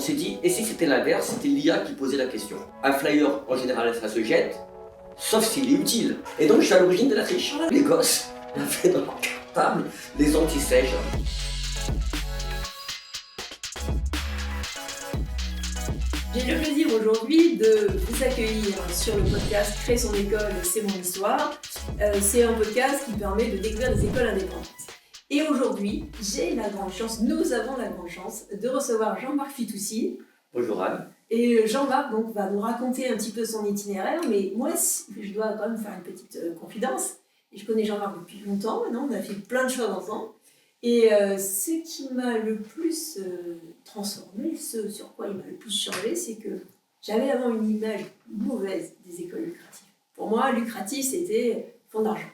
s'est dit, et si c'était l'inverse, c'était l'IA qui posait la question. Un flyer, en général, ça se jette, sauf s'il est utile. Et donc, je suis à l'origine de la triche. Les gosses avaient dans leur cartable les anti-sèches. J'ai le plaisir aujourd'hui de vous accueillir sur le podcast Créer son école, c'est mon histoire. C'est un podcast qui permet de découvrir des écoles indépendantes. Et aujourd'hui, nous avons la grande chance de recevoir Jean-Marc Fitoussi. Bonjour Anne. Et Jean-Marc donc, va nous raconter un petit peu son itinéraire, mais moi, je dois quand même faire une petite confidence. Et je connais Jean-Marc depuis longtemps, maintenant, on a fait plein de choses ensemble. Et ce qui m'a le plus transformé, ce sur quoi il m'a le plus changé, c'est que j'avais avant une image mauvaise des écoles lucratives. Pour moi, lucratif, c'était fond d'argent.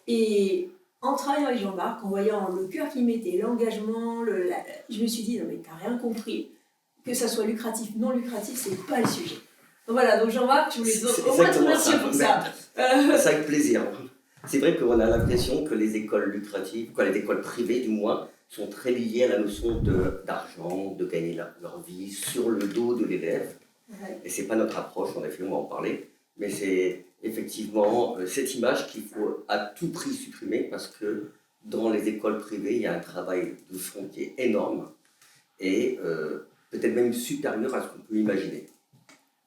Et en travaillant avec Jean-Marc, en voyant le cœur qu'il mettait, l'engagement, je me suis dit, non mais t'as rien compris, que ça soit lucratif, non lucratif, c'est pas le sujet. Donc voilà, donc Jean-Marc, je voulais au moins te remercier pour ça. C'est avec plaisir. C'est vrai qu'on a l'impression que les écoles lucratives, les écoles privées du moins, sont très liées à la notion d'argent, de gagner leur vie sur le dos de l'élève. Ouais. Et c'est pas notre approche, en effet, on va en parler. Mais c'est effectivement cette image qu'il faut à tout prix supprimer parce que dans les écoles privées, il y a un travail de fond qui est énorme et peut-être même supérieur à ce qu'on peut imaginer.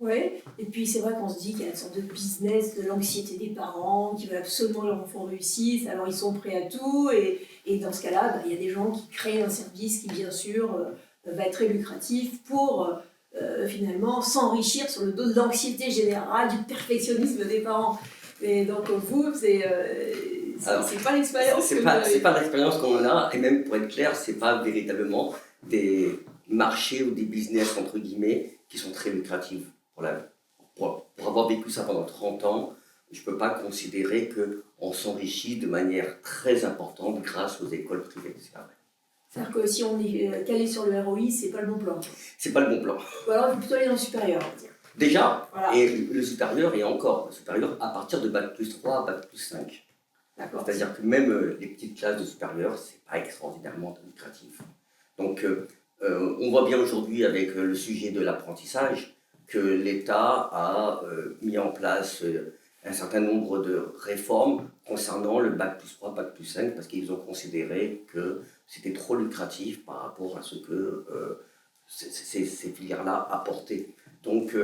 Oui, et puis c'est vrai qu'on se dit qu'il y a une sorte de business, de l'anxiété des parents, qui veulent absolument que leur enfant réussisse, alors ils sont prêts à tout, et dans ce cas-là, il y a des gens qui créent un service qui, bien sûr, va être très lucratif pour finalement s'enrichir sur le dos de l'anxiété générale, du perfectionnisme des parents. Et donc vous, c'est pas l'expérience c'est pas l'expérience qu'on a, et même pour être clair, c'est pas véritablement des marchés ou des business, entre guillemets, qui sont très lucratifs. Pour avoir vécu ça pendant 30 ans, je ne peux pas considérer qu'on s'enrichit de manière très importante grâce aux écoles privées. C'est-à-dire que si on est calé sur le ROI, c'est pas le bon plan. C'est pas le bon plan. Ou alors il faut plutôt aller dans le supérieur, on va dire. Déjà, voilà. Et le supérieur est encore le supérieur à partir de Bac plus 3 à Bac plus 5. D'accord. C'est-à-dire que même les petites classes de supérieur, c'est pas extraordinairement lucratif. Donc on voit bien aujourd'hui avec le sujet de l'apprentissage, que l'État a mis en place un certain nombre de réformes concernant le Bac plus 3, Bac plus 5, parce qu'ils ont considéré que c'était trop lucratif par rapport à ce que ces filières-là apportaient. Donc,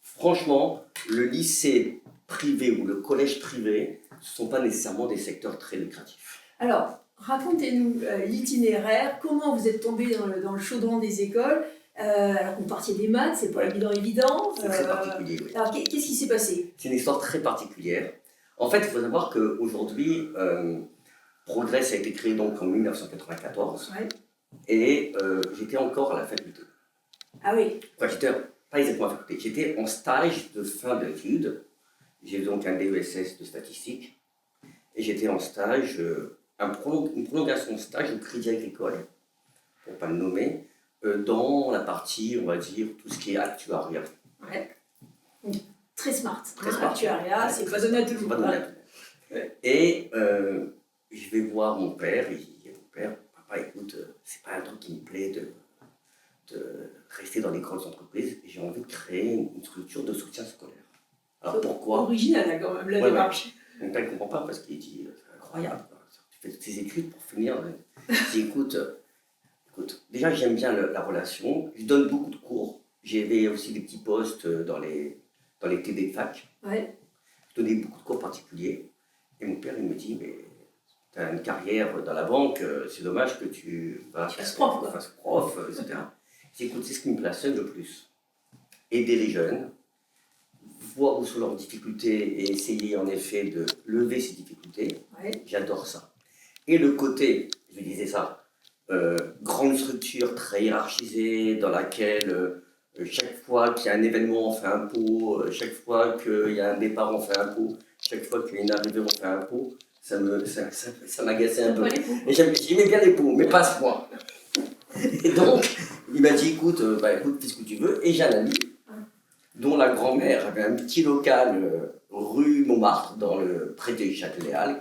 franchement, le lycée privé ou le collège privé, ce ne sont pas nécessairement des secteurs très lucratifs. Alors, racontez-nous l'itinéraire, comment vous êtes tombé dans le chaudron des écoles. Alors vous partiez des maths, c'est pas évident. C'est très particulier, oui. Alors qu'est-ce qui s'est passé? C'est une histoire très particulière. En fait, il faut savoir qu'aujourd'hui, Progress a été créé donc en 1994. Ouais. Et j'étais encore à la faculté. Ah oui. Enfin, j'étais pas exactement à la faculté, j'étais en stage de fin d'études. J'ai donc un DESS de statistique. Et j'étais en stage, une prolongation de stage au Crédit Agricole, pour ne pas le nommer, dans la partie, on va dire, tout ce qui est actuariat. Ouais. Très smart. Très smart. Actuariat, c'est pas donné à tout le monde. Ouais. Et je vais voir mon père, et je dis, mon père, papa, écoute, c'est pas un truc qui me plaît de rester dans les grandes entreprises, j'ai envie de créer une structure de soutien scolaire. Alors pourquoi? Original quand même, la démarche. Mon père ne comprend pas parce qu'il dit, c'est incroyable, tu fais toutes tes études pour finir. Je dis, écoute, déjà j'aime bien la relation, je donne beaucoup de cours, j'avais aussi des petits postes dans les TD de fac. Ouais. Je donnais beaucoup de cours particuliers et mon père il me dit, mais tu as une carrière dans la banque, c'est dommage que tu fasses prof, etc. Je dis, écoute, c'est ce qui me passionne le plus. Aider les jeunes, voir où sont leurs difficultés et essayer en effet de lever ces difficultés, ouais. J'adore ça. Et le côté, je lui disais ça, grande structure très hiérarchisée dans laquelle chaque fois qu'il y a un événement on fait un pot, chaque fois qu'il y a un départ on fait un pot, chaque fois qu'il y a une arrivée on fait un pot, ça m'agaçait un peu. Et j'aimais bien les pots, mais pas à ce point. Et donc il m'a dit écoute, fais ce que tu veux. Et j'ai un ami dont la grand-mère avait un petit local rue Montmartre près de Châtelet-Halles,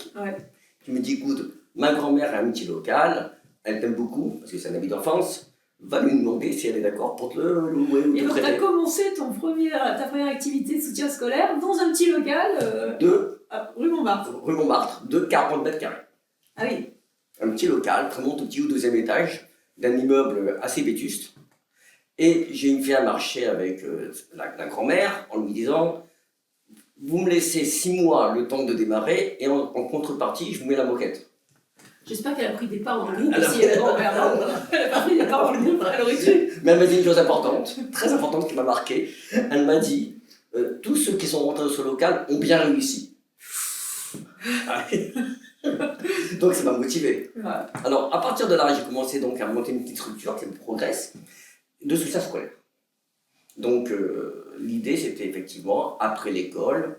qui me dit écoute, ma grand-mère a un petit local, elle t'aime beaucoup, parce que c'est un ami d'enfance, va lui demander si elle est d'accord pour te le louer ou Et te donc, tu as prêter. commencé ta première activité de soutien scolaire dans un petit local rue Montmartre. Rue Montmartre, de 40 mètres carrés. Ah oui, Un petit local, vraiment tout petit, au deuxième étage, d'un immeuble assez vétuste. Et j'ai fait un marché avec la grand-mère en lui disant vous me laissez 6 mois le temps de démarrer et en contrepartie, je vous mets la moquette. j'espère qu'elle a pris des parts dans le groupe Alors- aussi, la grand-mère. Non, elle n'a pas pris des parts dans le groupe, elle aurait dû. Mais elle m'a dit une chose importante, très importante qui m'a marqué. Elle m'a dit tous ceux qui sont rentrés dans ce local ont bien réussi. Donc ça m'a motivé. Ouais. Alors à partir de là, j'ai commencé donc à monter une petite structure qui progresse de soutien scolaire. Donc l'idée c'était effectivement après l'école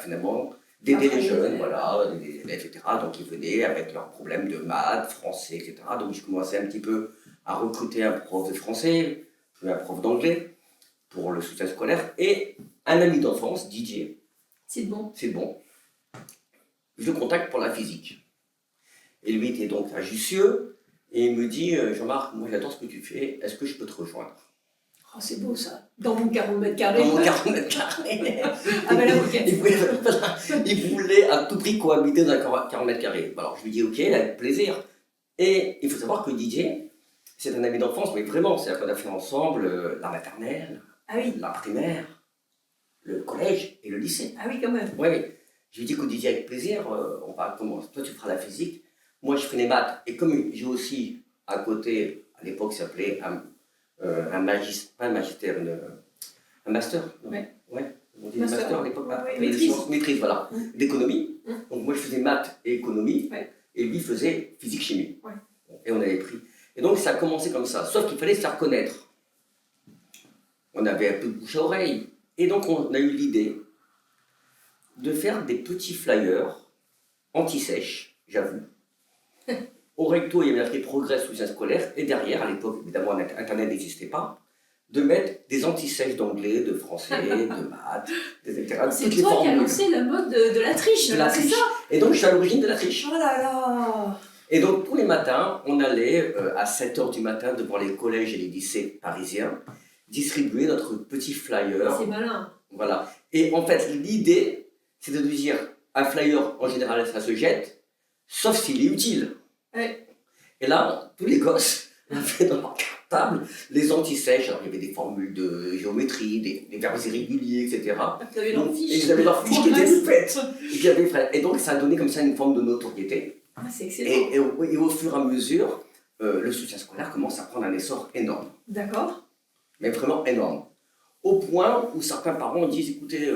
finalement d'aider les jeunes, voilà, les élèves, etc. Donc ils venaient avec leurs problèmes de maths, français, etc. Donc j'ai commencé un petit peu à recruter un prof de français, un prof d'anglais pour le soutien scolaire et un ami d'enfance, Didier. C'est bon. C'est bon. Je le contacte pour la physique. Et lui était donc à Jussieu et il me dit Jean-Marc, moi j'adore ce que tu fais, est-ce que je peux te rejoindre? Oh, c'est beau ça. Dans mon 40 mètres carrés. Dans mon 40 mètres carrés. Ah ben la moquette. Il voulait à tout prix cohabiter dans un 40 mètres carrés. Alors je lui dis ok, avec plaisir. Et il faut savoir que Didier, c'est un ami d'enfance, mais vraiment, c'est-à-dire qu'on a fait ensemble la maternelle, Ah oui. la primaire, le collège et le lycée. Ah oui, quand même. Oui, oui. Je lui dis écoute Didier, avec plaisir, on va commencer. Toi tu feras la physique, moi je fais les maths. Et comme j'ai aussi à côté, à l'époque ça s'appelait un magistère, un master. Ouais. Ouais. On dit Master. master à l'époque, Maîtrise. maîtrise, voilà, d'économie. Mm. Donc moi je faisais maths et économie, Ouais. et lui faisait physique-chimie. Ouais. Et on avait pris. Et donc ça a commencé comme ça, sauf qu'il fallait se faire connaître. On avait un peu de bouche à oreille. Et donc on a eu l'idée de faire des petits flyers anti-sèche, j'avoue. Au recto, il y avait marqué Progrès soutien scolaire, et derrière, à l'époque, évidemment, Internet n'existait pas, de mettre des anti-sèches d'anglais, de français, de maths, etc. C'est toutes les toi qui as formules. lancé la mode de la triche. De la c'est triche. ça. Et donc, je suis à l'origine de la triche. Oh là là. Et donc, tous les matins, on allait à 7h du matin devant les collèges et les lycées parisiens distribuer notre petit flyer. C'est malin. Voilà. Et en fait, l'idée, c'est de dire un flyer, en général, ça se jette, sauf s'il est utile. Ouais. Et là, tous les gosses avaient dans leur cartable les anti-sèches. Alors, il y avait des formules de géométrie, des verbes irréguliers, etc. Tu avais leur fiche. Et ils avaient leur fiche qui était faite. Et donc, ça a donné comme ça une forme de notoriété. Ah, c'est excellent. Et au fur et à mesure, le soutien scolaire commence à prendre un essor énorme. D'accord. Mais vraiment énorme. Au point où certains parents disent, écoutez,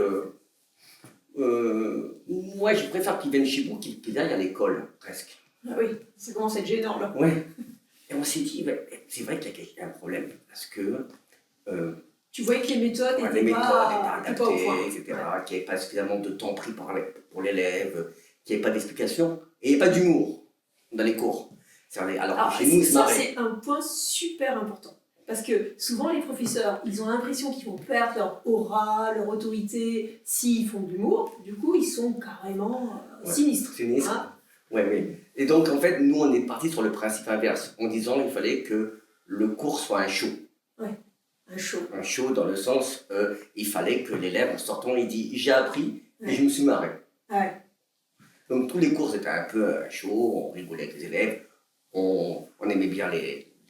moi je préfère qu'ils viennent chez vous qu'ils aillent à l'école, presque. Ah oui, ça commence à être gênant là. Ouais. Et on s'est dit, c'est vrai qu'il y a un problème, parce que Tu voyais que les méthodes les n'étaient méthodes pas, étaient étaient pas au adaptées, point. etc., Ouais. qu'il n'y avait pas suffisamment de temps pris pour l'élève, qu'il n'y avait pas d'explication, et il n'y avait pas d'humour dans les cours. Alors Alors, chez nous, ils se ça, marraient. c'est un point super important. Parce que souvent, les professeurs, ils ont l'impression qu'ils vont perdre leur aura, leur autorité, s'ils font de l'humour. Du coup, ils sont carrément sinistres. Sinistre. Hein. Ouais, oui. Et donc, en fait, nous, on est parti sur le principe inverse, en disant qu'il fallait que le cours soit un show. Un show. Un show dans le sens, il fallait que l'élève, en sortant, il dit « j'ai appris et Ouais. je me suis marré ». Ouais. Donc, tous les cours étaient un peu un show, on rigolait avec les élèves, on aimait bien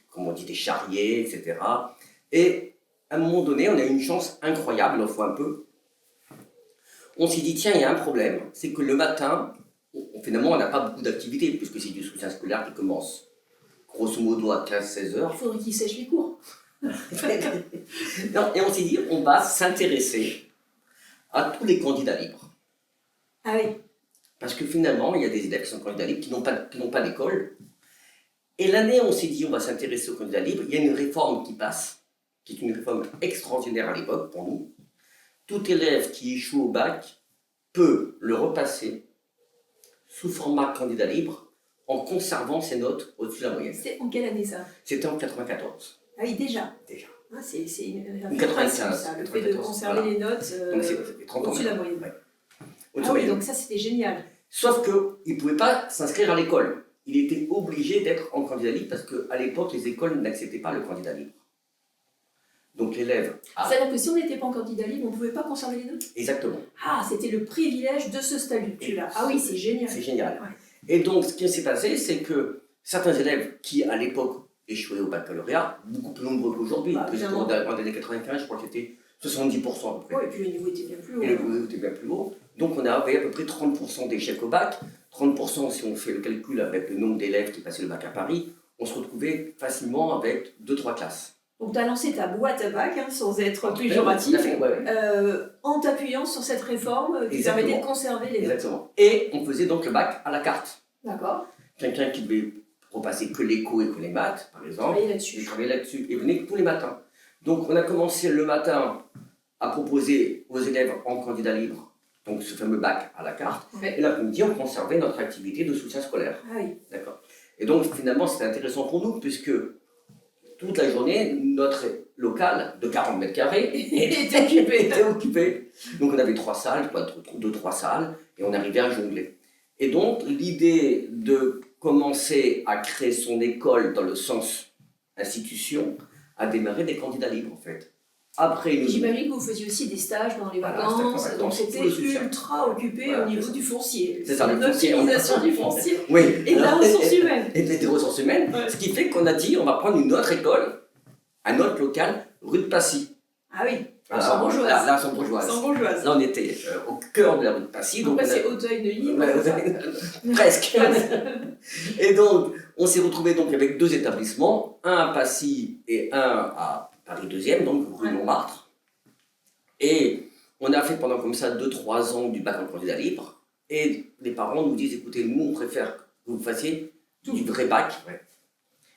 comme on dit, des charriers, etc. Et à un moment donné, on a eu une chance incroyable, il en faut un peu. On s'est dit, tiens, il y a un problème, c'est que le matin, finalement, on n'a pas beaucoup d'activités, puisque c'est du soutien scolaire qui commence grosso modo à 15-16 heures. Il faudrait qu'ils sèchent les cours. Non, et on s'est dit, on va s'intéresser à tous les candidats libres. Ah oui. Parce que finalement, il y a des élèves qui sont candidats libres, qui n'ont pas d'école. Et l'année, on s'est dit, on va s'intéresser aux candidats libres. Il y a une réforme qui passe, qui est une réforme extraordinaire à l'époque pour nous. Tout élève qui échoue au bac peut le repasser sous format candidat libre en conservant ses notes au-dessus de la moyenne. C'est en quelle année ça? C'était en 94, Ah oui, déjà. déjà. Ah, c'est Ou un 95, ça, le fait de 94, conserver voilà. les notes Donc c'était 30 ans. au-dessus de la moyenne. Ouais. Au-dessus Ah de la oui, moyenne. donc ça c'était génial. Sauf qu'ils ne pouvaient pas s'inscrire à l'école. il était obligé d'être en candidat libre parce qu'à l'époque, les écoles n'acceptaient pas le candidat libre. Donc l'élève a... C'est-à-dire que si on n'était pas en candidat libre, on ne pouvait pas conserver les notes? Exactement. Ah, c'était le privilège de ce statut-là. Ah oui, c'est génial. C'est génial. Ouais. Et donc, ce qui s'est passé, c'est que certains élèves qui, à l'époque, échouaient au baccalauréat, beaucoup plus nombreux qu'aujourd'hui, Bah, puisqu'en évidemment. en années 95, je crois que c'était 70% à peu près. Ouais, et puis le niveau était bien plus haut. Et le niveau était bien plus haut. Donc, on avait à peu près 30% d'échecs au bac. 30%, si on fait le calcul avec le nombre d'élèves qui passaient le bac à Paris, on se retrouvait facilement avec 2-3 classes. Donc tu as lancé ta boîte à bac, hein, sans être Tout péjoratif, à fait, ouais. en t'appuyant sur cette réforme qui Exactement. permettait de conserver les notes. Exactement. Et on faisait donc le bac à la carte. D'accord. Quelqu'un qui devait repasser que l'éco et que les maths, par exemple, Travailler il là-dessus. travaillait là-dessus et venait tous les matins. Donc on a commencé le matin à proposer aux élèves en candidat libre, donc ce fameux bac à la carte, Ouais. et l'après-midi on conservait notre activité de soutien scolaire. Ah oui. D'accord. Et donc finalement c'était intéressant pour nous puisque toute la journée notre local de 40 mètres carrés était occupé. était occupé. Donc on avait 3 salles, 2-3 salles, et on arrivait à jongler. Et donc l'idée de commencer à créer son école dans le sens institution a démarré des candidats libres en fait. Après, nous... J'imagine que vous faisiez aussi des stages pendant les vacances, voilà, donc c'était ultra occupé voilà, au niveau du foncier. C'est ça, le foncier. L'optimisation du foncier Oui. et de la ressource humaine. Et des ressources humaines, Ouais. ce qui fait qu'on a dit on va prendre une autre école, un autre local, rue de Passy. Ah oui, Voilà, sans bourgeoise. Là, sans bourgeoise. Sans bourgeoise. Là, on était au cœur de la rue de Passy. Donc Après, on a- c'est Auteuil-Neuilly. Ouais, presque. Et donc, on s'est retrouvé donc avec 2 établissements, un à Passy et un à Paris 2e, donc rue Ouais. Montmartre. Et on a fait pendant comme ça 2-3 ans du bac en candidat libre. Et les parents nous disent, écoutez, nous, on préfère que vous fassiez du vrai bac. Ouais.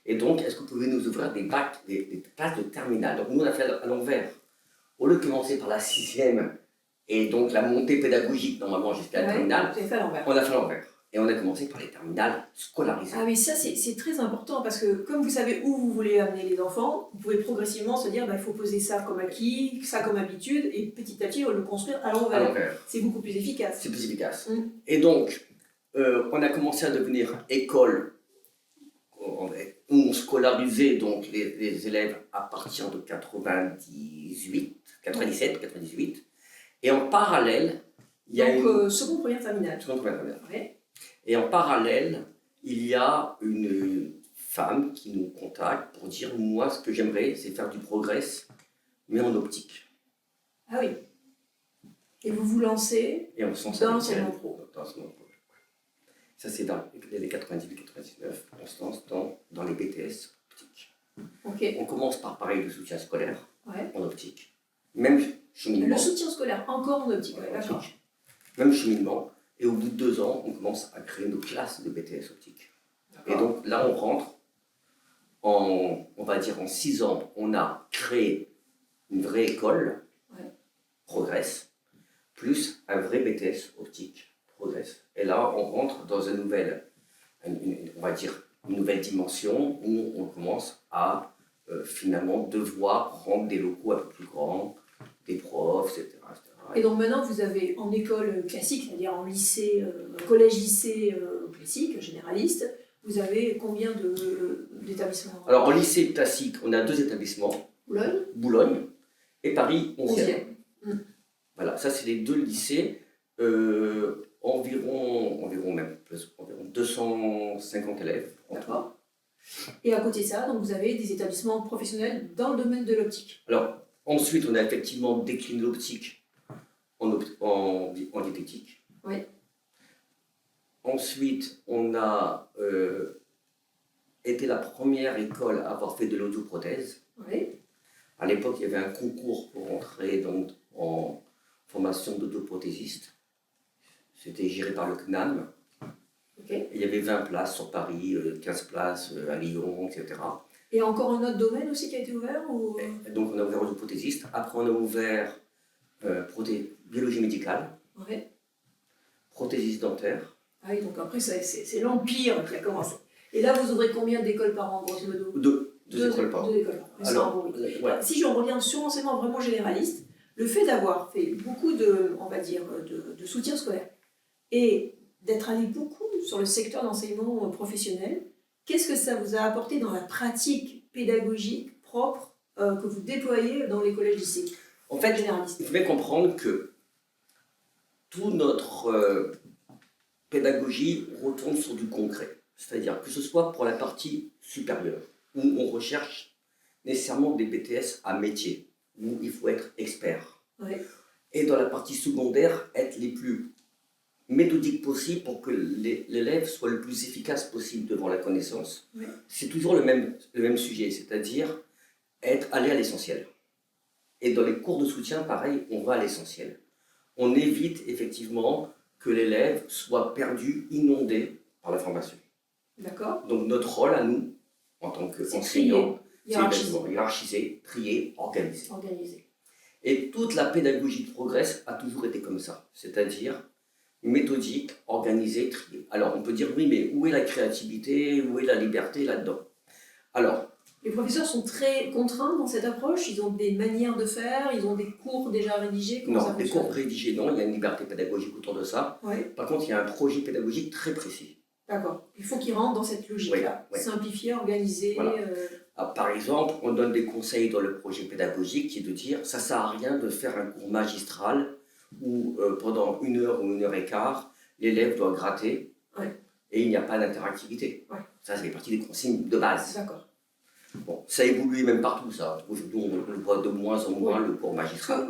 Et donc, est-ce que vous pouvez nous ouvrir des bacs, des classes de terminale? Donc, nous, on a fait à l'envers. Au lieu de commencer par la 6e et donc la montée pédagogique, normalement, jusqu'à la terminale, Vous avez fait à l'envers. on a fait à l'envers. Et on a commencé par les terminales scolarisées. Ah oui, ça c'est très important parce que comme vous savez où vous voulez amener les enfants, vous pouvez progressivement se dire bah, il faut poser ça comme acquis, ça comme habitude et petit à petit le construire à À l'envers. l'envers. C'est beaucoup plus efficace. C'est plus efficace. Mm. Et donc, on a commencé à devenir école où on scolarisait donc les élèves à partir de 97, 98. Et en parallèle, il y a Donc seconde, première, terminale. Ouais. Et en parallèle, il y a une femme qui nous contacte pour dire moi, ce que j'aimerais, c'est faire du progrès, mais en optique. Ah oui. Et vous vous lancez Et on se lance dans avec l'enseignement elle. pro. Dans l'enseignement pro. Ça, c'est dans les 98-99. On se lance dans les BTS optiques. Ok. On commence par pareil le soutien scolaire Ouais. en optique. Même cheminement. Le soutien scolaire encore en optique. Ouais, en d'accord. optique. Même cheminement. Et au bout de 2 ans, on commence à créer nos classes de BTS optique. Et donc là, on rentre on va dire en 6 ans, on a créé une vraie école, Ouais. Progress, plus un vrai BTS optique, Progress. Et là, on rentre dans une nouvelle, on va dire, une nouvelle dimension où on commence à finalement devoir prendre des locaux un peu plus grands, des profs, etc. Et donc maintenant, vous avez en école classique, c'est-à-dire en lycée, collège-lycée classique, généraliste, vous avez combien d'établissements? Alors, en lycée classique, on a 2 établissements, Boulogne, Boulogne et Paris 11e. 11e. Voilà, ça, c'est les 2 lycées, environ 250 élèves. D'accord. Et à côté de ça, donc vous avez des établissements professionnels dans le domaine de l'optique. Alors, ensuite, on a effectivement décliné l'optique en diététique. Oui. Ensuite, on a été la première école à avoir fait de l'audioprothèse. Oui. À l'époque, il y avait un concours pour entrer donc, en formation d'audioprothésiste. C'était géré par le CNAM. Okay. Et il y avait 20 places sur Paris, 15 places à Lyon, etc. Et encore un autre domaine aussi qui a été ouvert ou... Et donc, on a ouvert audioprothésiste. Après, on a ouvert biologie médicale, Oui. prothésiste dentaire. Ah oui, donc après, c'est l'empire qui a commencé. Et là, vous ouvrez combien d'écoles par an, grosso modo? Deux écoles par an. 2 écoles par an. Mais Alors, ça, bon, oui. ouais. Si on revient sur l'enseignement vraiment généraliste, le fait d'avoir fait beaucoup de, on va dire, de soutien scolaire et d'être allé beaucoup sur le secteur d'enseignement professionnel. Qu'est-ce que ça vous a apporté dans la pratique pédagogique propre que vous déployez dans les collèges-lycées? En fait, généralistes. il faut bien comprendre que toute notre pédagogie retourne sur du concret. C'est-à-dire que ce soit pour la partie supérieure, où on recherche nécessairement des BTS à métier, où il faut être expert. Ouais. Et dans la partie secondaire, être les plus méthodiques possibles pour que l'élève soit le plus efficace possible devant la connaissance. Ouais. C'est toujours le même sujet, c'est-à-dire aller à l'essentiel. Et dans les cours de soutien, pareil, on va à l'essentiel. On évite effectivement que l'élève soit perdu, inondé par l'information. D'accord. Donc notre rôle à nous, en tant qu'enseignants, c'est hiérarchiser, trier, organiser. Et toute la pédagogie de Progress a toujours été comme ça, c'est-à-dire méthodique, organisée, trier. Alors on peut dire oui, mais où est la créativité, où est la liberté là-dedans? Alors, les professeurs sont très contraints dans cette approche, ils ont des manières de faire, ils ont des cours déjà rédigés. Non, des cours rédigés, non, il y a une liberté pédagogique autour de ça. Ouais. Par contre, il y a un projet pédagogique très précis. D'accord, il faut qu'ils rentrent dans cette logique-là, simplifier, organiser. Voilà. Par exemple, on donne des conseils dans le projet pédagogique qui est de dire ça ne sert à rien de faire un cours magistral où pendant 1 heure ou 1 heure et quart, l'élève doit gratter et il n'y a pas d'interactivité. Ouais. Ça, c'est fait partie des consignes de base. D'accord. Bon, ça a évolué même partout, ça. Aujourd'hui, on le voit de moins en moins, le cours magistral.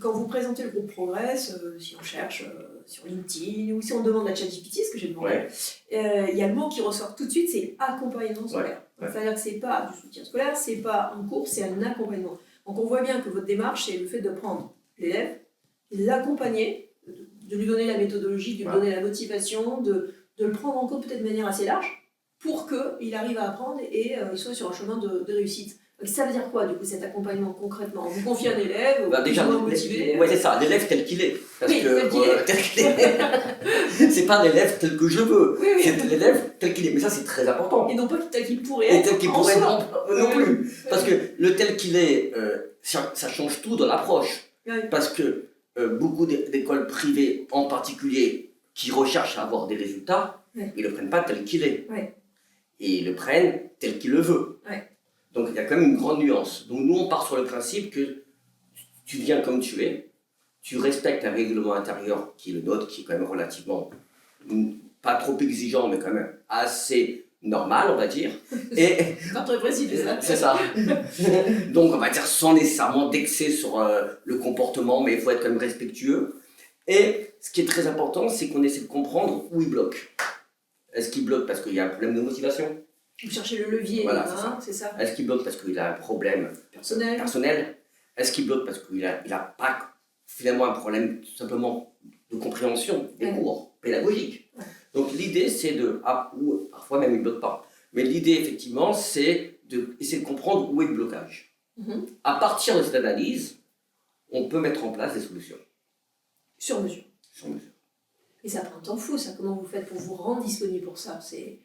Quand vous présentez le groupe Progress, si on cherche sur LinkedIn ou si on demande à ChatGPT, ce que j'ai demandé, il y a le mot qui ressort tout de suite, c'est accompagnement scolaire. C'est-à-dire que ce n'est pas du soutien scolaire, ce n'est pas un cours, c'est un accompagnement. Donc on voit bien que votre démarche, c'est le fait de prendre l'élève, de l'accompagner, de lui donner la méthodologie, de lui donner la motivation, de le prendre en compte peut-être de manière assez large, pour qu'il arrive à apprendre et il soit sur un chemin de réussite. Donc, ça veut dire quoi, du coup, cet accompagnement concrètement? Vous confiez un élève, déjà, motivé. Oui, c'est ça, l'élève tel qu'il est. Parce tel qu'il est. C'est pas l'élève tel que je veux, c'est l'élève tel qu'il est. Mais ça, c'est très important. Et non pas tel qu'il pourrait être. Et tel qu'il pourrait être non plus. Parce que le tel qu'il est, ça change tout dans l'approche. Parce que beaucoup d'écoles privées, en particulier, qui recherchent à avoir des résultats, ils ne le prennent pas tel qu'il est. Et ils le prennent tel qu'il le veut. Donc il y a quand même une grande nuance. Donc nous on part sur le principe que tu viens comme tu es, tu respectes un règlement intérieur qui est le nôtre, qui est quand même relativement, pas trop exigeant, mais quand même assez normal, on va dire. Et pas très précis, c'est ça. Donc on va dire sans nécessairement d'excès sur le comportement, mais il faut être quand même respectueux. Et ce qui est très important, c'est qu'on essaie de comprendre où il bloque. Est-ce qu'il bloque parce qu'il y a un problème de motivation? Vous cherchez le levier, voilà, c'est ça. Est-ce qu'il bloque parce qu'il a un problème personnel? Est-ce qu'il bloque parce qu'il n'a pas finalement un problème tout simplement de compréhension des cours pédagogiques? Donc l'idée c'est ou parfois même il ne bloque pas, mais l'idée effectivement c'est d'essayer de comprendre où est le blocage. À partir de cette analyse, on peut mettre en place des solutions. Sur mesure. Sur mesure. Et ça prend un temps fou, ça. Comment vous faites pour vous rendre disponible pour ça? C'est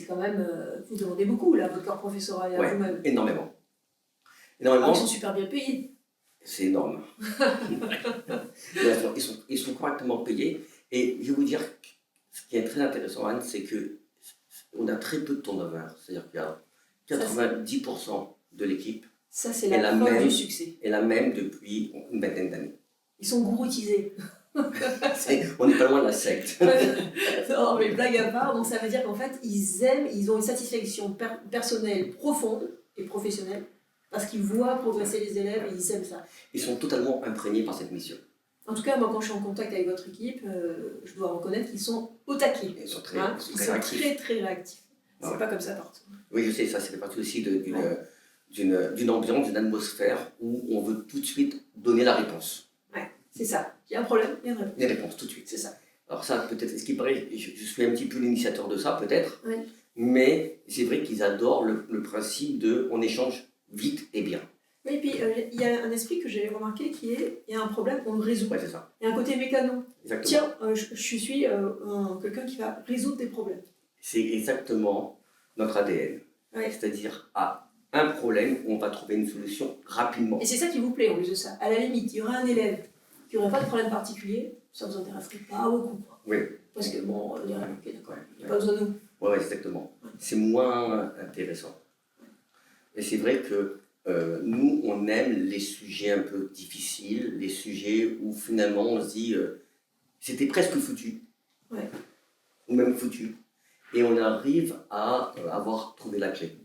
quand même... vous demandez beaucoup, là, votre corps professoral à vous-même. Énormément. Ils sont super bien payés. C'est énorme. ils sont correctement payés. Et je vais vous dire, ce qui est très intéressant, Anne, c'est qu'on a très peu de turnover. C'est-à-dire qu'il y a 90% de l'équipe. Ça, c'est la preuve du succès. Et la même depuis une vingtaine d'années. Ils sont groutisés. On n'est pas loin de la secte. Non, mais blague à part, donc ça veut dire qu'en fait, ils ont une satisfaction personnelle profonde et professionnelle parce qu'ils voient progresser les élèves et ils aiment ça. Ils sont totalement imprégnés par cette mission. En tout cas, moi, quand je suis en contact avec votre équipe, je dois reconnaître qu'ils sont au taquet. Ils sont très réactifs. Très réactifs. C'est pas comme ça partout. Oui, je sais, ça fait partie aussi d'une ambiance, d'une atmosphère où on veut tout de suite donner la réponse. C'est ça. Il y a un problème, il y a une réponse. Des réponses tout de suite. C'est ça. Alors ça, peut-être, ce qui paraît, je suis un petit peu l'initiateur de ça, peut-être. Oui. Mais c'est vrai qu'ils adorent le principe de on échange vite et bien. Oui, et puis il y a un esprit que j'ai remarqué qui est, il y a un problème, on le résout. Ouais, c'est ça. Il y a un côté mécano. Exactement. Tiens, je suis quelqu'un qui va résoudre des problèmes. C'est exactement notre ADN. Ouais. C'est-à-dire, à un problème, on va trouver une solution rapidement. Et c'est ça qui vous plaît en plus de ça. À la limite, il y aura un élève qui n'aurait pas de problème particulier, ça ne vous intéresserait pas beaucoup. Oui. Parce que bon, on dirait, ok, d'accord, Ouais, il n'y a pas besoin de nous. ouais, exactement. C'est moins intéressant. Et c'est vrai que nous, on aime les sujets un peu difficiles, les sujets où finalement on se dit c'était presque foutu, Ouais. ou même foutu, et on arrive à avoir trouvé la clé.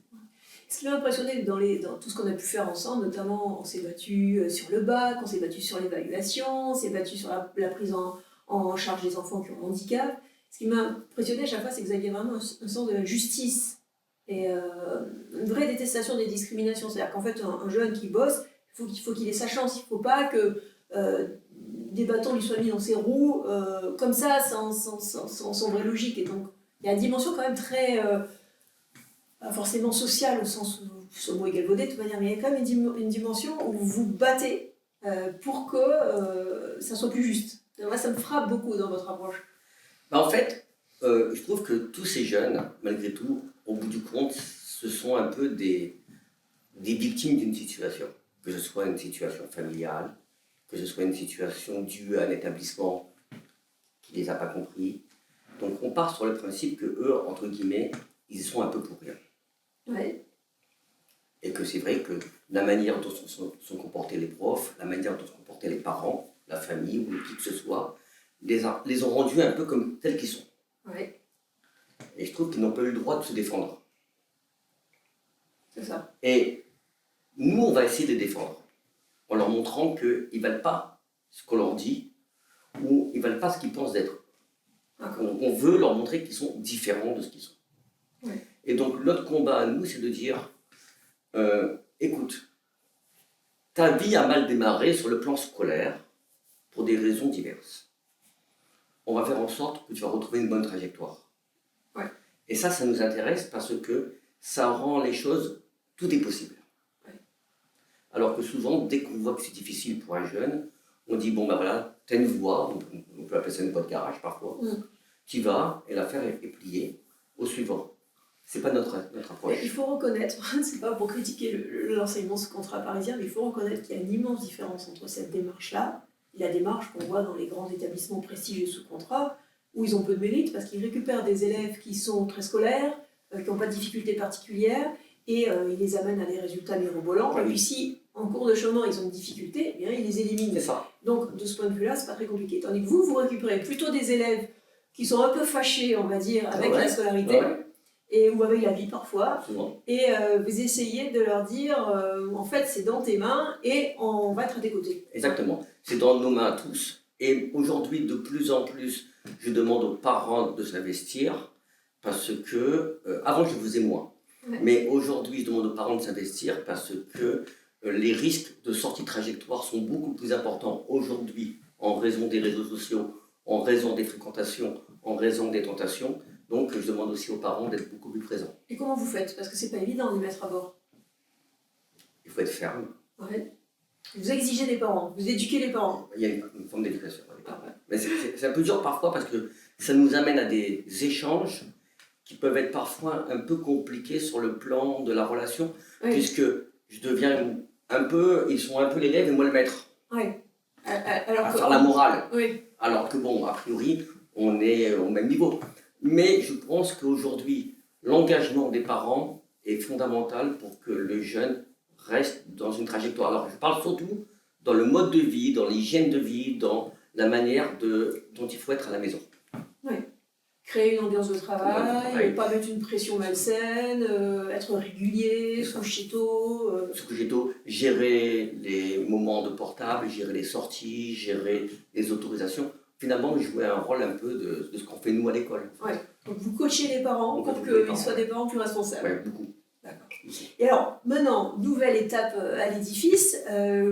Ce qui m'a impressionné dans tout ce qu'on a pu faire ensemble, notamment on s'est battu sur le bac, on s'est battu sur l'évaluation, on s'est battu sur la prise en charge des enfants qui ont un handicap. Ce qui m'a impressionné à chaque fois, c'est que vous aviez vraiment un sens de la justice et une vraie détestation des discriminations. C'est-à-dire qu'en fait, un jeune qui bosse, il faut qu'il ait sa chance. Il ne faut pas que des bâtons lui soient mis dans ses roues comme ça, sans vraie logique. Et donc, il y a une dimension quand même très... pas forcément sociale au sens où ce mot est galvaudé de toute manière, mais il y a quand même une dimension où vous vous battez pour que ça soit plus juste. Et moi, ça me frappe beaucoup dans votre approche. En fait, je trouve que tous ces jeunes, malgré tout, au bout du compte, ce sont un peu des victimes d'une situation. Que ce soit une situation familiale, que ce soit une situation due à un établissement qui ne les a pas compris. Donc on part sur le principe que eux, entre guillemets, ils y sont un peu pour rien. Ouais. Et que c'est vrai que la manière dont sont comportés les profs, la manière dont sont comportés les parents, la famille ou qui que ce soit, les ont rendus un peu comme tels qu'ils sont. Ouais. Et je trouve qu'ils n'ont pas eu le droit de se défendre. C'est ça. Et nous, on va essayer de les défendre en leur montrant qu'ils ne valent pas ce qu'on leur dit ou ils ne valent pas ce qu'ils pensent d'être. On veut leur montrer qu'ils sont différents de ce qu'ils sont. Ouais. Et donc, notre combat à nous, c'est de dire écoute, ta vie a mal démarré sur le plan scolaire pour des raisons diverses. On va faire en sorte que tu vas retrouver une bonne trajectoire. Ouais. Et ça nous intéresse parce que ça rend les choses, tout est possible. Ouais. Alors que souvent, dès qu'on voit que c'est difficile pour un jeune, on dit bon ben voilà, t'as une voie, on peut appeler ça une voie de garage parfois, tu vas et l'affaire est pliée au suivant. C'est pas notre approche. Il faut reconnaître, c'est pas pour critiquer l'enseignement sous contrat parisien, mais il faut reconnaître qu'il y a une immense différence entre cette démarche-là et la démarche qu'on voit dans les grands établissements prestigieux sous contrat, où ils ont peu de mérite parce qu'ils récupèrent des élèves qui sont très scolaires, qui n'ont pas de difficultés particulières, et ils les amènent à des résultats mirobolants. Oui. Et puis si, en cours de chemin, ils ont des difficultés, eh bien, ils les éliminent. C'est ça. Donc, de ce point de vue-là, c'est pas très compliqué. Tandis que vous récupérez plutôt des élèves qui sont un peu fâchés, on va dire, avec la scolarité. Et ou avec la vie parfois, et vous essayez de leur dire en fait c'est dans tes mains et on va être à tes côtés. Exactement, c'est dans nos mains à tous. Et aujourd'hui, de plus en plus, je demande aux parents de s'investir parce que, avant je faisais moins, mais aujourd'hui je demande aux parents de s'investir parce que les risques de sortie de trajectoire sont beaucoup plus importants aujourd'hui en raison des réseaux sociaux, en raison des fréquentations, en raison des tentations. Donc, je demande aussi aux parents d'être beaucoup plus présents. Et comment vous faites? Parce que c'est pas évident de les mettre à bord. Il faut être ferme. Ouais. Vous exigez des parents, vous éduquez les parents. Il y a une forme d'éducation. Mais c'est un peu dur parfois parce que ça nous amène à des échanges qui peuvent être parfois un peu compliqués sur le plan de la relation, puisque je deviens un peu, ils sont un peu l'élève et moi le maître. Oui. À faire la morale. Oui. Alors que bon, a priori, on est au même niveau. Mais je pense qu'aujourd'hui, l'engagement des parents est fondamental pour que le jeune reste dans une trajectoire. Alors, je parle surtout dans le mode de vie, dans l'hygiène de vie, dans la manière dont il faut être à la maison. Oui. Créer une ambiance de travail, ne pas mettre une pression malsaine, être régulier, se coucher tôt. Se coucher tôt, gérer les moments de portable, gérer les sorties, gérer les autorisations. Finalement, jouer un rôle un peu de ce qu'on fait nous à l'école. Ouais. Donc vous coachez les parents pour qu'ils soient des parents plus responsables. Oui, beaucoup. D'accord. Et alors, maintenant, nouvelle étape à l'édifice,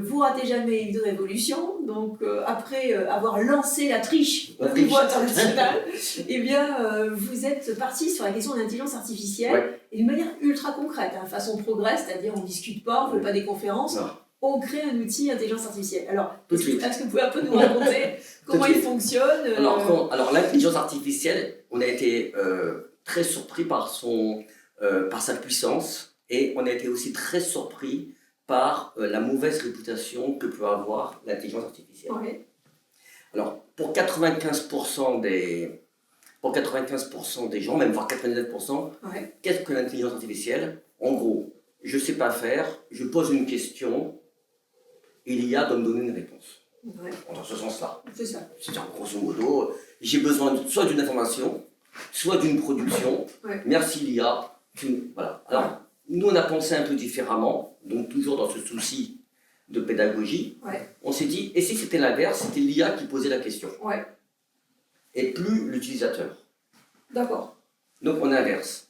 vous ratez jamais une révolution, donc après avoir lancé la triche au niveau international, eh bien, vous êtes parti sur la question de l'intelligence artificielle, et d'une manière ultra concrète, hein, façon progrès, c'est-à-dire on ne discute pas, on ne fait pas des conférences, on crée un outil intelligence artificielle. Alors, est-ce que vous pouvez un peu nous raconter comment il fonctionne Alors l'intelligence artificielle, on a été très surpris par sa puissance et on a été aussi très surpris par la mauvaise réputation que peut avoir l'intelligence artificielle. Ouais. Alors, pour 95% des pour 95% des gens, même voire 99%, Ouais. qu'est-ce que l'intelligence artificielle? En gros, je ne sais pas faire, je pose une question, et l'IA doit me donner une réponse. Ouais. Dans ce sens-là. C'est ça. C'est-à-dire, grosso modo, j'ai besoin soit d'une information, soit d'une production. Ouais. Merci l'IA. Voilà. Alors, nous, on a pensé un peu différemment, donc toujours dans ce souci de pédagogie. Ouais. On s'est dit, et si c'était l'inverse, c'était l'IA qui posait la question, Ouais. et plus l'utilisateur. D'accord. Donc, on inverse.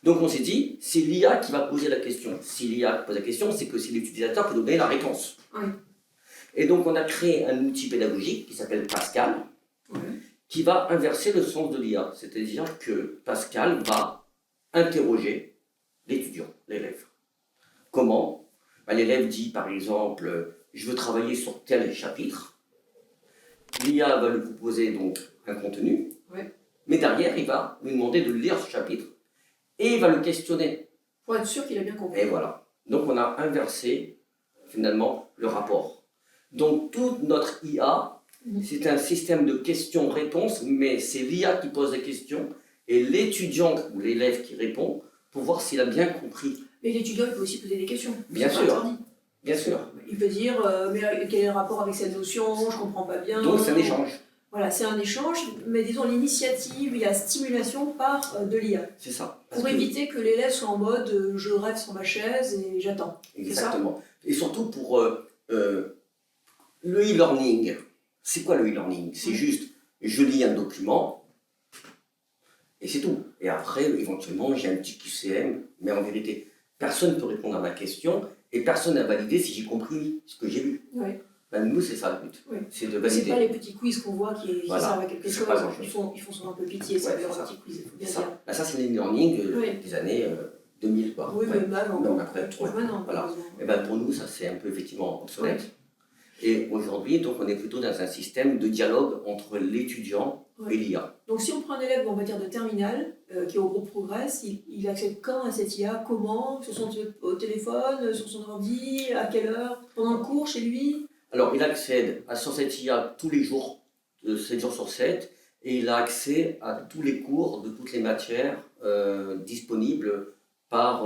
Donc, on s'est dit, c'est l'IA qui va poser la question. Si l'IA pose la question, c'est que c'est l'utilisateur qui doit donner la réponse. Oui. Et donc, on a créé un outil pédagogique qui s'appelle Pascal, Ouais. qui va inverser le sens de l'IA. C'est-à-dire que Pascal va interroger l'étudiant, l'élève. Comment? L'élève dit, par exemple, je veux travailler sur tel chapitre. L'IA va lui proposer donc un contenu, Ouais. mais derrière, il va lui demander de lire ce chapitre et il va le questionner. Pour être sûr qu'il a bien compris. Et voilà. Donc, on a inversé, finalement, le rapport. Donc, toute notre IA, c'est un système de questions-réponses, mais c'est l'IA qui pose les questions et l'étudiant ou l'élève qui répond pour voir s'il a bien compris. Mais l'étudiant, il peut aussi poser des questions. Bien C'est pas sûr. interdit. Bien sûr. Il peut dire, mais quel est le rapport avec cette notion? Je comprends pas bien. Donc, c'est un échange. Voilà, c'est un échange, mais disons l'initiative et la stimulation par de l'IA. C'est ça. Parce Pour que- éviter que l'élève soit en mode je rêve sur ma chaise et j'attends. Exactement. Et surtout pour le e-learning. C'est quoi le e-learning? C'est juste, je lis un document et c'est tout. Et après, éventuellement, j'ai un petit QCM, mais en vérité, personne ne peut répondre à ma question et personne n'a validé si j'ai compris ce que j'ai lu. Ouais. Nous, c'est ça le but. Oui. C'est de C'est valider. pas les petits quiz qu'on voit qui Voilà. servent à quelque C'est chose. pas grand-chose. Ils font souvent un peu pitié, c'est Ouais, leur c'est ça. petit quiz, il faut C'est bien ça. dire. Ça, c'est l'e-learning Oui. des années 2000. Quoi. Oui, Ouais. mais même Non, on après, trouve ouais. maintenant. Voilà. malheureusement. Et ben pour nous, ça c'est un peu effectivement obsolète. Et aujourd'hui, donc, on est plutôt dans un système de dialogue entre l'étudiant et l'IA. Donc si on prend un élève, on va dire de terminale, qui est au groupe Progress, il accède quand à cette IA? Comment? Sur son au téléphone, sur son ordi, à quelle heure? Pendant le cours, chez lui? Alors, il accède à sur cette IA tous les jours, 7 jours sur 7, et il a accès à tous les cours de toutes les matières disponibles par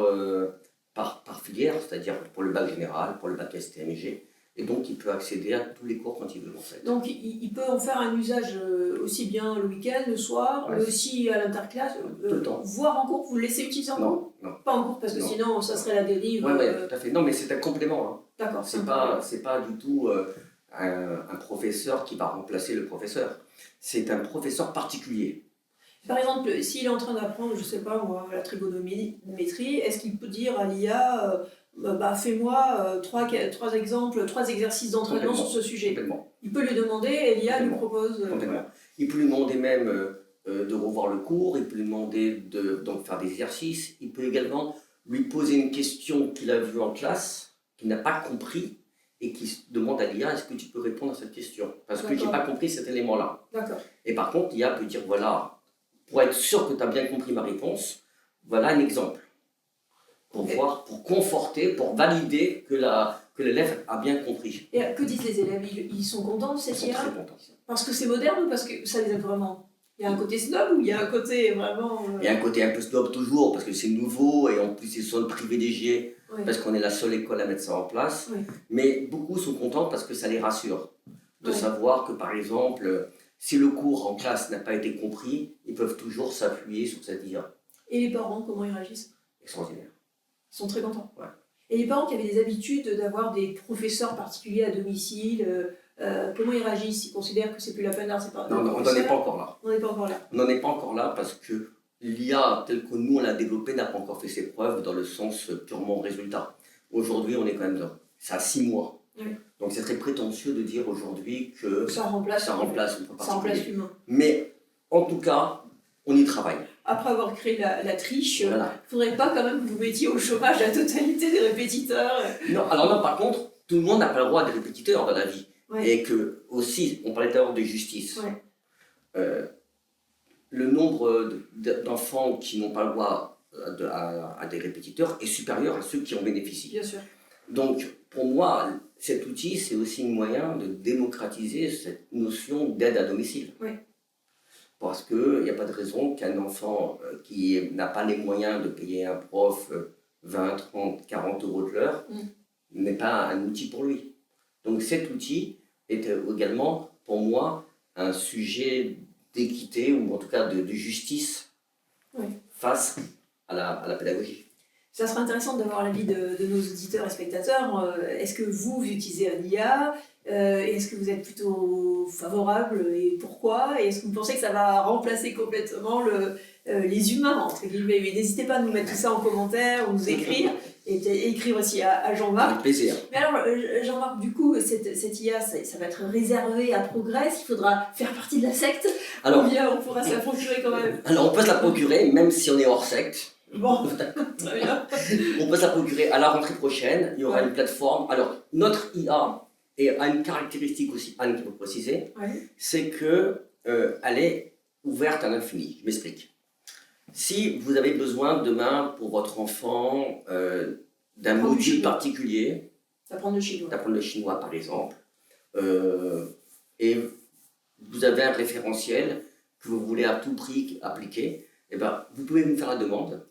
filière, c'est-à-dire pour le bac général, pour le bac STMG. Et donc, il peut accéder à tous les cours quand il veut, en fait. Donc il peut en faire un usage aussi bien le week-end, le soir, Ouais. mais aussi à l'interclasse, Tout le temps. voire en cours, vous le laissez utiliser en cours? Non, non. Pas en cours, parce que Non. sinon ça serait la dérive. Oui, tout à fait. Non, mais c'est un complément. Hein. D'accord. C'est pas du tout un professeur qui va remplacer le professeur. C'est un professeur particulier. Par exemple, s'il est en train d'apprendre, je sais pas moi, la trigonométrie, est-ce qu'il peut dire à l'IA, fais-moi trois exemples, 3 exercices d'entraînement Complètement. sur ce sujet? Complètement. Il peut lui demander et l'IA lui Complètement. propose. Complètement. Voilà. Il peut lui demander même de revoir le cours, il peut lui demander de donc, faire des exercices, il peut également lui poser une question qu'il a vue en classe, qu'il n'a pas compris, et qui demande à l'IA, est-ce que tu peux répondre à cette question? Parce que je n'ai D'accord. pas compris cet élément-là. D'accord. Et par contre, l'IA peut dire, voilà, pour être sûr que tu as bien compris ma réponse, voilà un exemple. Pour Ok. voir, pour conforter, pour valider que l'élève a bien compris. Et que disent les élèves? Ils sont contents de Ils cette sont IA? très contents. Parce que c'est moderne ou parce que ça les aide vraiment? Il y a un côté snob ou il y a un côté vraiment. Il y a un côté un peu snob toujours, parce que c'est nouveau, et en plus ils sont privilégiés, Ouais. parce qu'on est la seule école à mettre ça en place. Oui. Mais beaucoup sont contents parce que ça les rassure. De Ouais. savoir que, par exemple, si le cours en classe n'a pas été compris, ils peuvent toujours s'appuyer sur cette IA. Et les parents, comment ils réagissent? Extraordinaire. Ils sont très contents. Ouais. Et les parents qui avaient des habitudes d'avoir des professeurs particuliers à domicile, comment ils réagissent? Ils considèrent que c'est plus la peine d'avoir ces Non, on n'en est pas encore là. On n'est pas encore là. On n'en est pas encore là parce que l'IA, telle que nous on l'a développée, n'a pas encore fait ses preuves dans le sens purement résultat. Aujourd'hui, on est quand même dans. Ça a 6 mois. Oui. Donc c'est très prétentieux de dire aujourd'hui que Ça remplace ça remplace une ça remplace l'humain. Mais en tout cas, on y travaille. Après avoir créé la triche, il Voilà. ne faudrait pas quand même que vous mettiez au chômage la totalité des répétiteurs. Non, alors non, par contre, tout le monde n'a pas le droit des répétiteurs dans la vie. Ouais. Et que, aussi, on parlait tout à l'heure de justice. Ouais. Le nombre d'enfants qui n'ont pas le droit à des répétiteurs est supérieur à ceux qui en bénéficient. Bien sûr. Donc, pour moi, cet outil, c'est aussi un moyen de démocratiser cette notion d'aide à domicile. Oui. Parce qu'il n'y a pas de raison qu'un enfant qui n'a pas les moyens de payer un prof 20, 30, 40 euros de l'heure n'ait pas un outil pour lui. Donc cet outil est également, pour moi, un sujet d'équité ou en tout cas de justice face à la pédagogie. Ça serait intéressant d'avoir l'avis de nos auditeurs et spectateurs. Est-ce que vous utilisez un IA ? Est-ce que vous êtes plutôt favorable et pourquoi ? Et est-ce que vous pensez que ça va remplacer complètement les humains, entre guillemets ? Mais n'hésitez pas à nous mettre tout ça en commentaire ou nous écrire. Et écrire aussi à Jean-Marc. Avec plaisir. Mais alors, Jean-Marc, du coup, cette IA, ça va être réservé à Progress, il faudra faire partie de la secte, ou bien on pourra se la procurer quand même ? Alors, on peut se la procurer, même si on est hors secte. Bon, très bien. On peut se la procurer à la rentrée prochaine, il y aura une plateforme. Alors, notre IA a une caractéristique aussi, Anne, qui vous préciser, c'est qu'elle est ouverte à l'infini. Je m'explique. Si vous avez besoin demain pour votre enfant d'un module particulier, d'apprendre le chinois par exemple, et vous avez un référentiel que vous voulez à tout prix appliquer, eh ben, vous pouvez nous faire la demande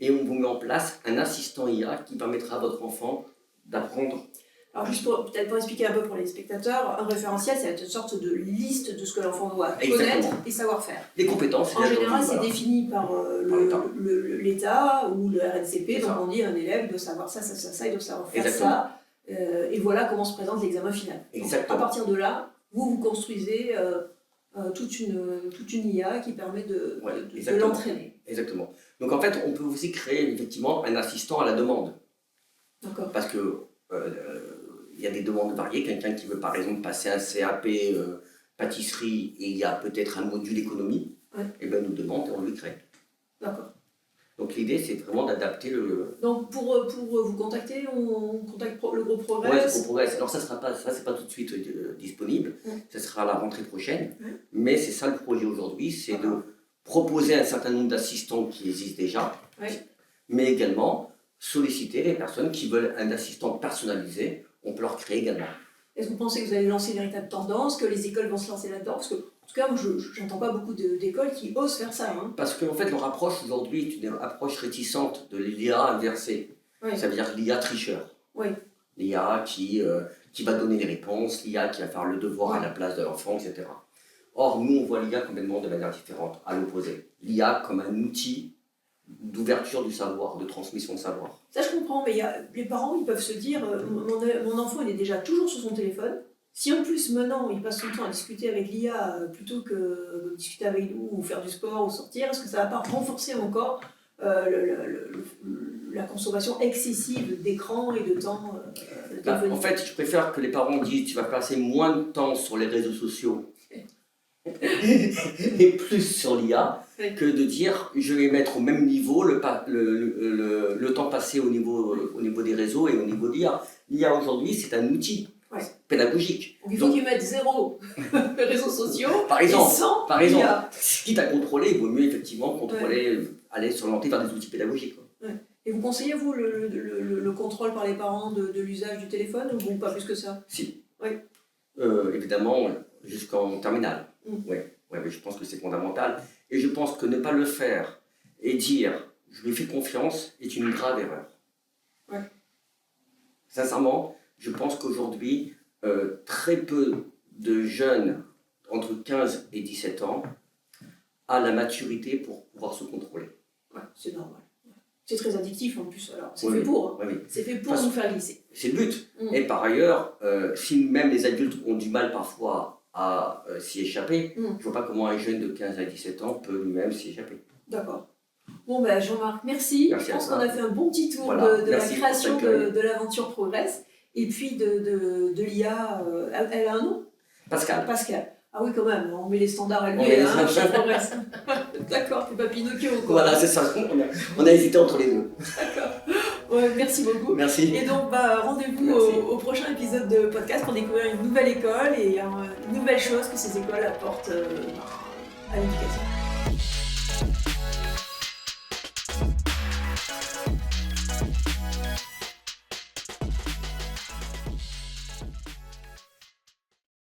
et on vous met en place un assistant IA qui permettra à votre enfant d'apprendre. Alors juste peut-être pour expliquer un peu pour les spectateurs, un référentiel, c'est une sorte de liste de ce que l'enfant doit connaître et savoir faire. Les compétences. En général, c'est défini par l'État ou le RNCP, donc on dit un élève doit savoir ça, il doit savoir faire ça, et voilà comment se présente l'examen final. Donc, à partir de là, vous construisez toute une IA qui permet de l'entraîner. Exactement. Donc en fait, on peut aussi créer effectivement un assistant à la demande. D'accord. Parce que il y a des demandes variées. Quelqu'un qui veut par exemple passer un CAP pâtisserie et il y a peut-être un module économie, et bien nous demande et on lui crée. D'accord. Donc l'idée c'est vraiment d'adapter le. Donc pour vous contacter, on contacte le groupe Progress. Oui, le groupe Progress. Alors ça c'est pas tout de suite disponible. Ça sera à la rentrée prochaine. Mais c'est ça le projet aujourd'hui, c'est de proposer un certain nombre d'assistants qui existent déjà, mais également solliciter les personnes qui veulent un assistant personnalisé, on peut leur créer également. Est-ce que vous pensez que vous allez lancer une véritable tendance, que les écoles vont se lancer là-dedans ? Parce que, en tout cas, moi, je n'entends pas beaucoup d'écoles qui osent faire ça. Parce qu'en fait, leur approche aujourd'hui est une approche réticente de l'IA inversée. Ça veut dire l'IA tricheur. L'IA qui va donner les réponses, l'IA qui va faire le devoir à la place de l'enfant, etc. Or, nous, on voit l'IA complètement de manière différente, à l'opposé. L'IA comme un outil d'ouverture du savoir, de transmission de savoir. Ça, je comprends, mais les parents, ils peuvent se dire mon enfant, il est déjà toujours sur son téléphone. Si en plus, maintenant, il passe son temps à discuter avec l'IA plutôt que de discuter avec nous ou faire du sport ou sortir, est-ce que ça ne va pas renforcer encore la consommation excessive d'écran et de temps téléphonique ? En fait, je préfère que les parents disent tu vas passer moins de temps sur les réseaux sociaux et plus sur l'IA que de dire je vais mettre au même niveau le temps passé au niveau des réseaux et au niveau de l'IA. L'IA aujourd'hui c'est un outil pédagogique. Donc il faut qu'ils mettent 0 réseaux sociaux par exemple, et 100 l'IA. Quitte à contrôler, il vaut mieux effectivement contrôler, aller s'orienter vers des outils pédagogiques. Et vous conseillez, vous, le contrôle par les parents de l'usage du téléphone ou pas plus que ça ? Si. Évidemment, jusqu'en terminale. Mais je pense que c'est fondamental. Et je pense que ne pas le faire et dire je lui fais confiance est une grave erreur. Sincèrement, je pense qu'aujourd'hui, très peu de jeunes entre 15 et 17 ans a la maturité pour pouvoir se contrôler. C'est normal. C'est très addictif en plus, alors c'est fait pour. C'est fait pour nous faire glisser. C'est le but. Et par ailleurs, si même les adultes ont du mal parfois à s'y échapper, je ne vois pas comment un jeune de 15 à 17 ans peut lui-même s'y échapper. D'accord. Bon, Jean-Marc, merci. Je pense qu'on a fait un bon petit tour de la création de l'aventure Progress. Et puis de l'IA, elle a un nom ? Pascal. Ah oui, quand même, on met les standards élevés, chez Progress. D'accord, c'est pas Pinocchio, quoi. Voilà, c'est ça, on a hésité entre les deux. D'accord. Merci beaucoup. Merci. Et donc, rendez-vous au prochain épisode de podcast pour découvrir une nouvelle école et une nouvelle chose que ces écoles apportent à l'éducation.